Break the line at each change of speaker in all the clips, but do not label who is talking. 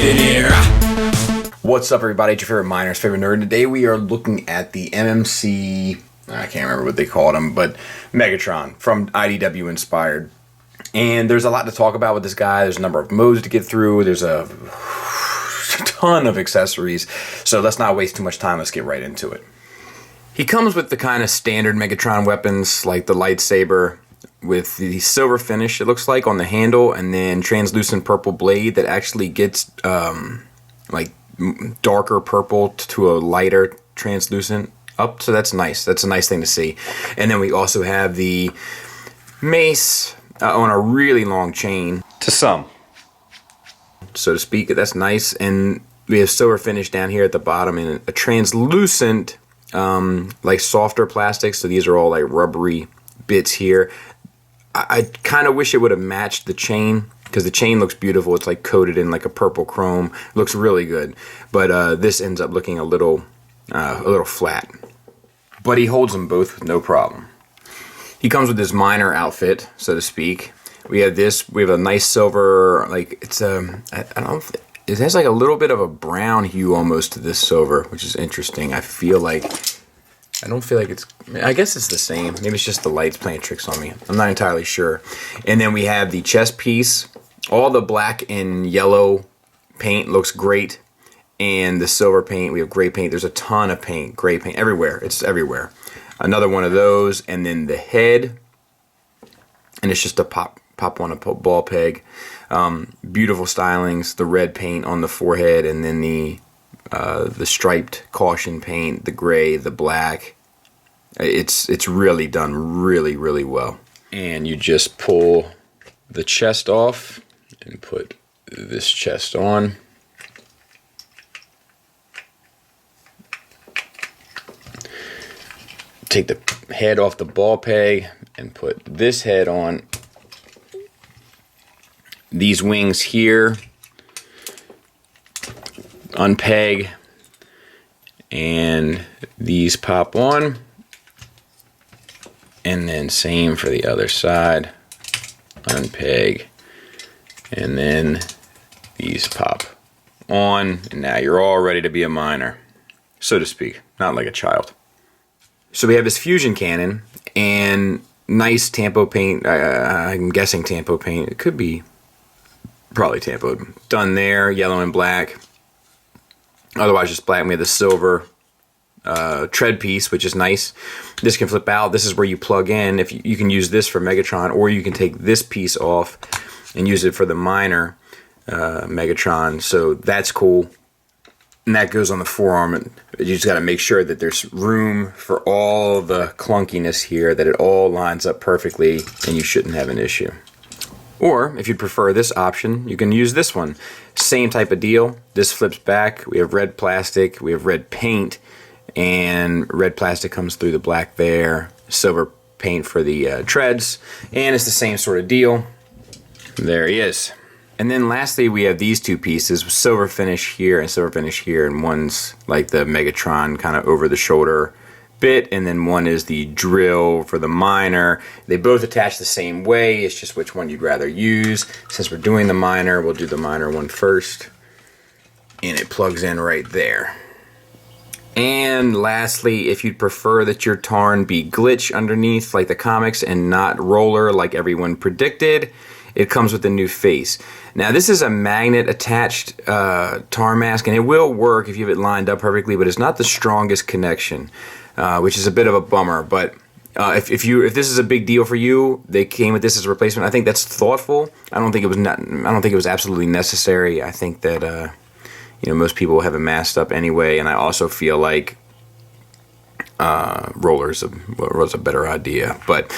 in here.
What's up, everybody? It's your favorite miner's favorite nerd. Today we are looking at the MMC, I can't remember what they called him, but Megatron from IDW Inspired. And there's a lot to talk about with this guy. There's a number of modes to get through. There's a ton of accessories. So let's not waste too much time. Let's get right into it. He comes with the kind of standard Megatron weapons, like the lightsaber, with the silver finish, it looks like, on the handle, and then translucent purple blade that actually gets like darker purple to a lighter translucent up. So that's nice. That's a nice thing to see. And then we also have the mace on a really long chain,
to some,
so to speak. That's nice. And we have silver finish down here at the bottom and a translucent like softer plastic. So these are all like rubbery bits here. I kind of wish it would have matched the chain, because the chain looks beautiful. It's like coated in like a purple chrome. It looks really good. But this ends up looking a little flat. But he holds them both with no problem. He comes with this miner outfit, so to speak. We have this. We have a nice silver, like it's I don't. It has like a little bit of a brown hue almost to this silver, which is interesting. I don't feel like it's, I guess it's the same. Maybe it's just the lights playing tricks on me. I'm not entirely sure. And then we have the chest piece. All the black and yellow paint looks great. And the silver paint, we have gray paint. There's a ton of paint, gray paint, everywhere. It's everywhere. Another one of those. And then the head. And it's just a pop on a ball peg. Beautiful stylings. The red paint on the forehead. And then the striped caution paint, the gray, the black. It's really done really, really well. And you just pull the chest off and put this chest on. Take the head off the ball peg and put this head on. These wings here, unpeg, and these pop on, and then same for the other side, unpeg, and then these pop on, and now you're all ready to be a miner, so to speak, not like a child. So we have his fusion cannon and nice tampo paint. I'm guessing tampo paint. It could be probably tampoed. Done there, yellow and black. Otherwise just black. We have the silver tread piece, which is nice. This can flip out. This is where you plug in. If you can use this for Megatron, or you can take this piece off and use it for the miner Megatron. So that's cool. And that goes on the forearm. And you just got to make sure that there's room for all the clunkiness here, that it all lines up perfectly, and you shouldn't have an issue. Or, if you'd prefer this option, you can use this one. Same type of deal. This flips back. We have red plastic. We have red paint. And red plastic comes through the black there. Silver paint for the treads. And it's the same sort of deal. There he is. And then lastly, we have these two pieces. Silver finish here and silver finish here. And one's like the Megatron kind of over the shoulder bit, and then one is the drill for the miner. They both attach the same way. It's just which one you'd rather use. Since we're doing the miner, we'll do the miner one first, and it plugs in right there. And lastly, if you'd prefer that your Tarn be glitch underneath like the comics and not roller like everyone predicted, it comes with a new face. Now this is a magnet attached Tarn mask, and it will work if you have it lined up perfectly, but it's not the strongest connection. Which is a bit of a bummer, but if this is a big deal for you, they came with this as a replacement. I think that's thoughtful. I don't think it was absolutely necessary. I think that most people have it masked up anyway, and I also feel like rollers was a better idea. But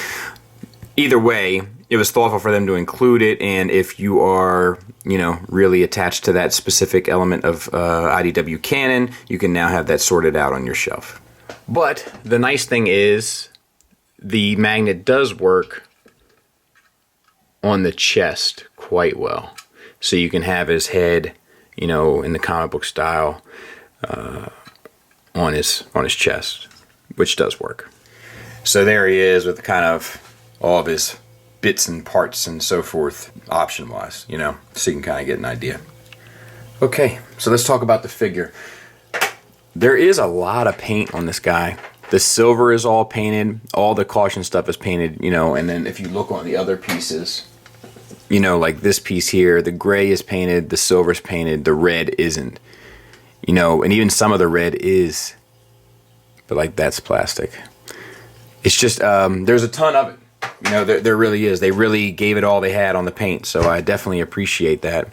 either way, it was thoughtful for them to include it, and if you are really attached to that specific element of IDW canon, you can now have that sorted out on your shelf. But the nice thing is the magnet does work on the chest quite well. So you can have his head, in the comic book style on his chest, which does work. So there he is with kind of all of his bits and parts and so forth, option-wise, so you can kind of get an idea. Okay, so let's talk about the figure. There is a lot of paint on this guy. The silver is all painted, all the caution stuff is painted, you know, and then if you look on the other pieces, you know, like this piece here, the gray is painted, the silver's painted, the red isn't. You know, and even some of the red is, but like that's plastic. It's just, there's a ton of it. You know, there really is. They really gave it all they had on the paint, so I definitely appreciate that.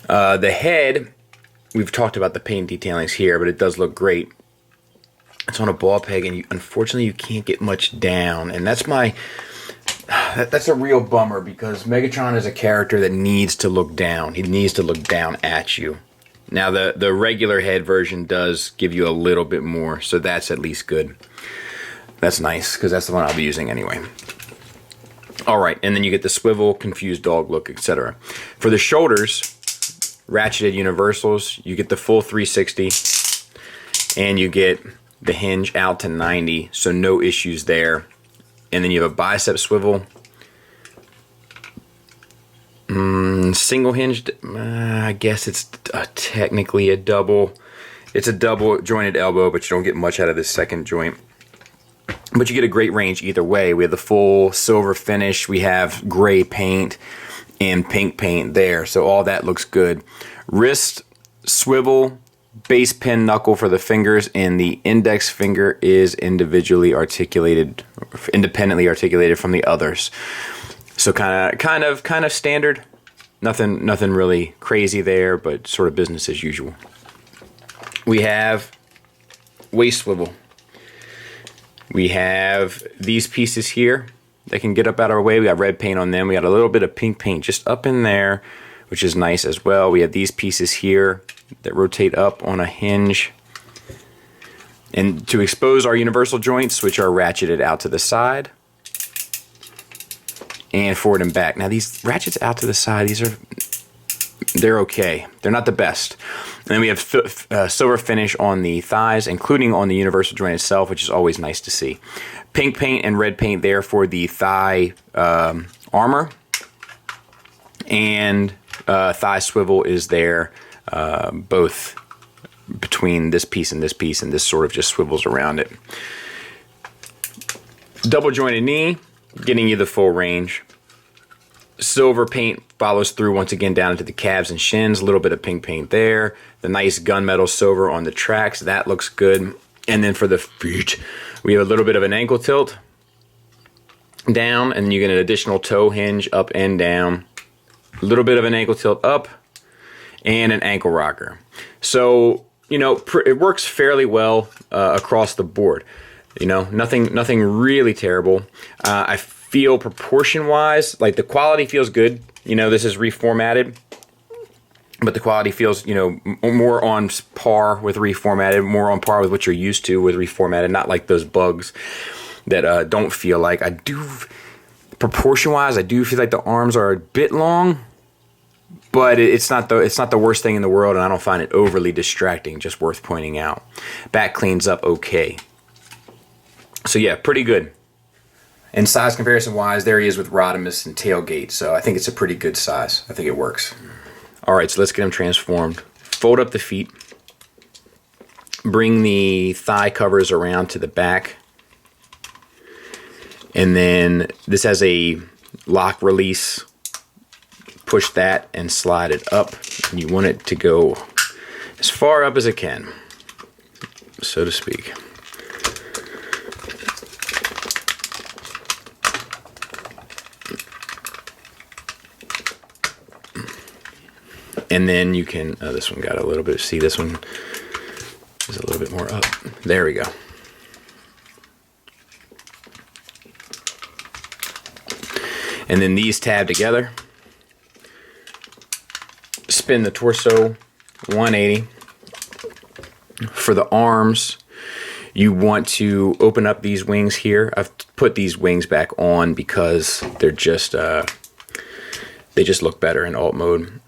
The head, we've talked about the paint detailings here, but it does look great. It's on a ball peg, and unfortunately you can't get much down, and that's a real bummer, because Megatron is a character that needs to look down. He needs to look down at you. Now the regular head version does give you a little bit more, so that's at least good. That's nice, because that's the one I'll be using anyway. Alright, and then you get the swivel, confused dog look, etc. For the shoulders, ratcheted universals, you get the full 360, and you get the hinge out to 90, so no issues there. And then you have a bicep swivel, single hinged, I guess it's technically a double. It's a double jointed elbow, but you don't get much out of this second joint. But you get a great range either way. We have the full silver finish, we have gray paint and pink paint there, so all that looks good. Wrist swivel, base pin knuckle for the fingers, and the index finger is independently articulated from the others. So kind of standard. Nothing really crazy there, but sort of business as usual. We have waist swivel. We have these pieces here that can get up out of our way. We got red paint on them. We got a little bit of pink paint just up in there, which is nice as well. We have these pieces here that rotate up on a hinge. And to expose our universal joints, which are ratcheted out to the side and forward and back. Now these ratchets out to the side, they're okay. They're not the best. And then we have silver finish on the thighs, including on the universal joint itself, which is always nice to see. Pink paint and red paint there for the thigh armor. And thigh swivel is there, both between this piece, and this sort of just swivels around it. Double jointed knee, getting you the full range. Silver paint follows through once again down into the calves and shins. A little bit of pink paint there. The nice gunmetal silver on the tracks. That looks good. And then for the feet, we have a little bit of an ankle tilt down, and you get an additional toe hinge up and down. A little bit of an ankle tilt up, and an ankle rocker. So, you know, it works fairly well across the board. You know, nothing really terrible. I feel proportion-wise, like the quality feels good. You know, this is reformatted, but the quality feels, you know, more on par with reformatted, more on par with what you're used to with reformatted, not like those bugs that don't feel like. Proportion-wise, I do feel like the arms are a bit long, but it's not the worst thing in the world, and I don't find it overly distracting, just worth pointing out. Back cleans up okay. So yeah, pretty good. And size comparison wise, there he is with Rodimus and Tailgate, so I think it's a pretty good size. I think it works. Alright, so let's get him transformed. Fold up the feet. Bring the thigh covers around to the back. And then this has a lock release. Push that and slide it up. And you want it to go as far up as it can, so to speak. And then you can, this one got a little bit, see this one is a little bit more up. There we go. And then these tab together. Spin the torso 180. For the arms, you want to open up these wings here. I've put these wings back on because they're just, they just look better in alt mode.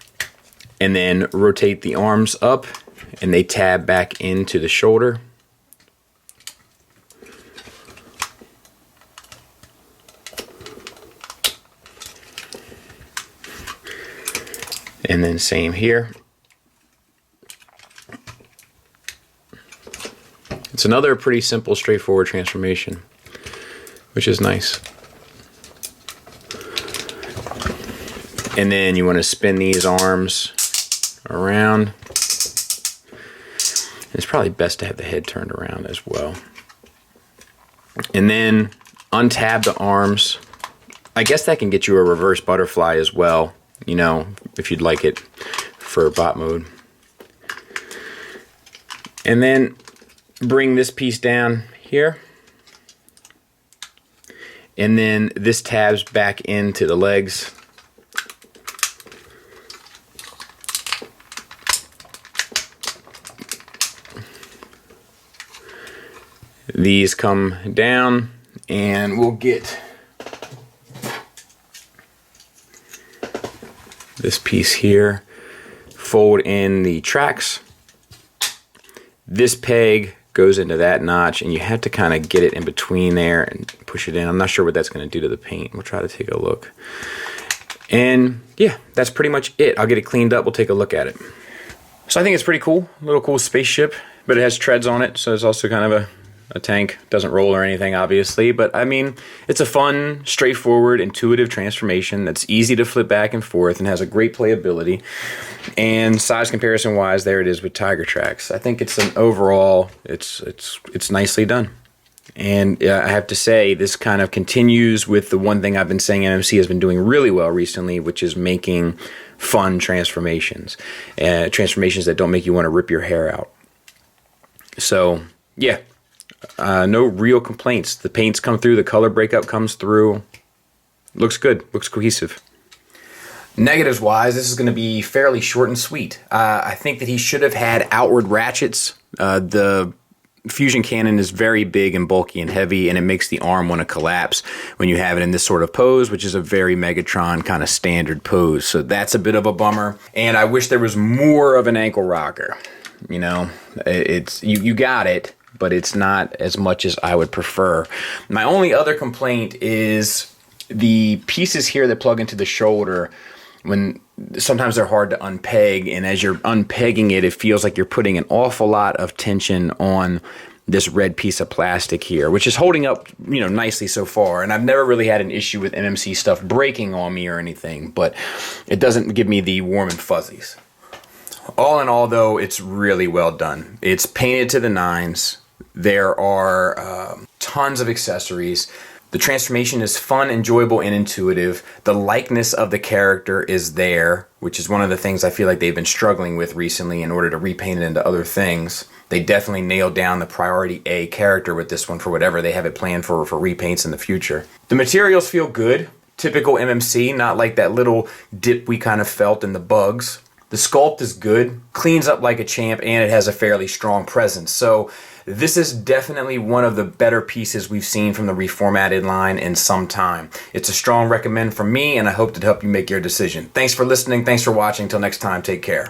And then rotate the arms up, and they tab back into the shoulder. And then same here. It's another pretty simple, straightforward transformation, which is nice. And then you want to spin these arms around. It's probably best to have the head turned around as well. And then untab the arms. I guess that can get you a reverse butterfly as well, you know, if you'd like it for bot mode. And then bring this piece down here. And then this tabs back into the legs. These come down, and we'll get this piece here, fold in the tracks. This peg goes into that notch, and you have to kind of get it in between there and push it in. I'm not sure what that's going to do to the paint. We'll try to take a look. And yeah, that's pretty much it. I'll get it cleaned up. We'll take a look at it. So I think it's pretty cool. A little cool spaceship, but it has treads on it, so it's also kind of a tank. Doesn't roll or anything, obviously, but I mean, it's a fun, straightforward, intuitive transformation that's easy to flip back and forth and has a great playability. And size comparison wise, there it is with Tiger Tracks. I think it's an overall, it's nicely done. And I have to say, this kind of continues with the one thing I've been saying MMC has been doing really well recently, which is making fun transformations. Transformations that don't make you want to rip your hair out. So, yeah. No real complaints. The paints come through, the color breakup comes through. Looks good, looks cohesive. Negatives wise, this is going to be fairly short and sweet. I think that he should have had outward ratchets. The fusion cannon is very big and bulky and heavy, and it makes the arm want to collapse when you have it in this sort of pose, which is a very Megatron kind of standard pose. So that's a bit of a bummer. And I wish there was more of an ankle rocker. You know, it's you got it, but it's not as much as I would prefer. My only other complaint is the pieces here that plug into the shoulder, when sometimes they're hard to unpeg, and as you're unpegging it, it feels like you're putting an awful lot of tension on this red piece of plastic here, which is holding up, you know, nicely so far. And I've never really had an issue with MMC stuff breaking on me or anything, but it doesn't give me the warm and fuzzies. All in all, though, it's really well done. It's painted to the nines. There are tons of accessories. The transformation is fun, enjoyable, and intuitive. The likeness of the character is there, which is one of the things I feel like they've been struggling with recently in order to repaint it into other things. They definitely nailed down the priority A character with this one for whatever they have it planned for repaints in the future. The materials feel good. Typical MMC, not like that little dip we kind of felt in the bugs. The sculpt is good, cleans up like a champ, and it has a fairly strong presence. So this is definitely one of the better pieces we've seen from the Reformatted line in some time. It's a strong recommend from me, and I hope to help you make your decision. Thanks for listening. Thanks for watching. Until next time, take care.